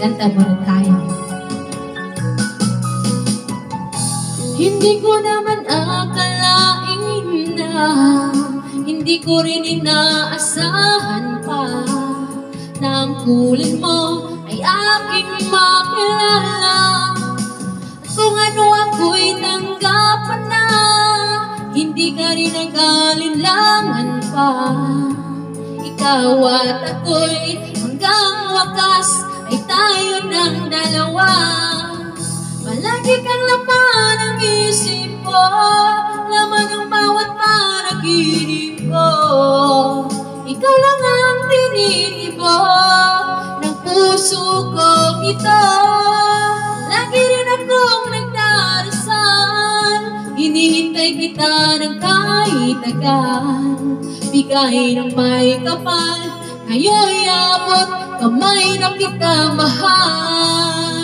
Kanta muna tayo. Hindi ko naman akalain na, hindi ko rin inaasahan pa, na ang kulay mo ay aking makilala. At kung ano ako'y tanggapan na, hindi ka rin nag-alinlangan pa. Ikaw at ako'y hanggang wakas ay tayo ng dalawa. Palagi kang laman ng isip ko, laman ng bawat panaginip ko. Ikaw lang ang tinitibok ng puso kong ito. Lagi rin akong nagdarasal, hinihintay kita ng kahit tagal. Bigay ng may kapal, ngayon'y abot kamay na kita mahal.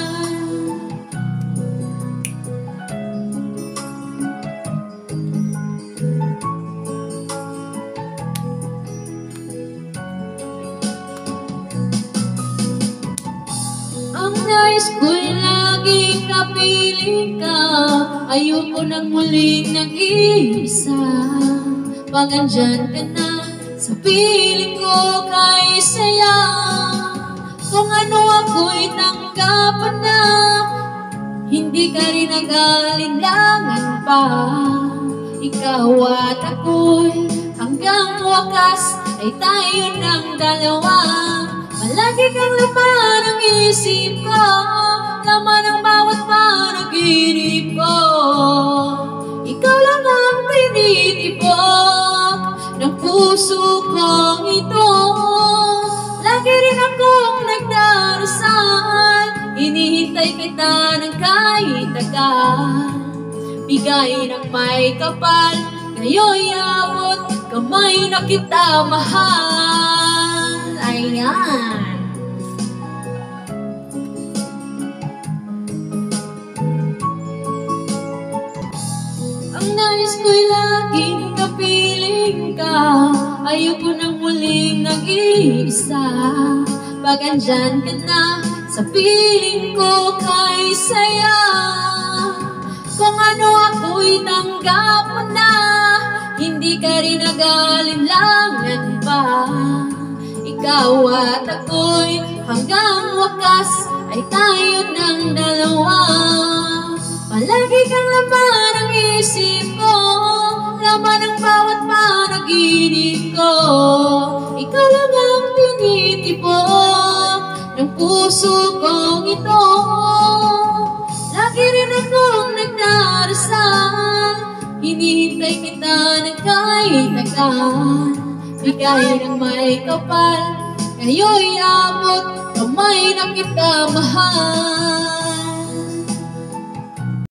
Ang nais ko'y laging kapiling ka, ayoko nang muling nag-iisa. Pag andyan ka na, sa piling ko kay saya. Kung ano ako'y tanggapan na, hindi ka rin nag-alinlangan pa. Ikaw at ako'y hanggang wakas ay tayo ng dalawa. Palagi kang laman ng isip ko, laman ng bawat panaginip ko. Ikaw lang ang tinitibok ng puso kong ito. Lagi rin akong nagdarasal, hinihintay kita ng kahit tagal. Bigay ng may kapal, ngayon'y abot kamay na kita mahal. Ayan. Ang nais ko'y laging kapiling ka, ayoko nang muling nag-iisa. Pag andyan ka na, sa piling ko kay saya. Kung ano ako'y tanggapan na, hindi ka rin nag-alinlangan pa. Ikaw at ako'y hanggang wakas ay tayo ng dalawa. Palagi kang laman ng isip ko, laman ng bawat panaginip ko. Ikaw lang ang tinitibok ng puso kong ito. Lagi rin akong nagdarasal, hinihintay kita ng kahit tagal. Bigay ng may kapal, ngayon'y abot kamay na kita mahal.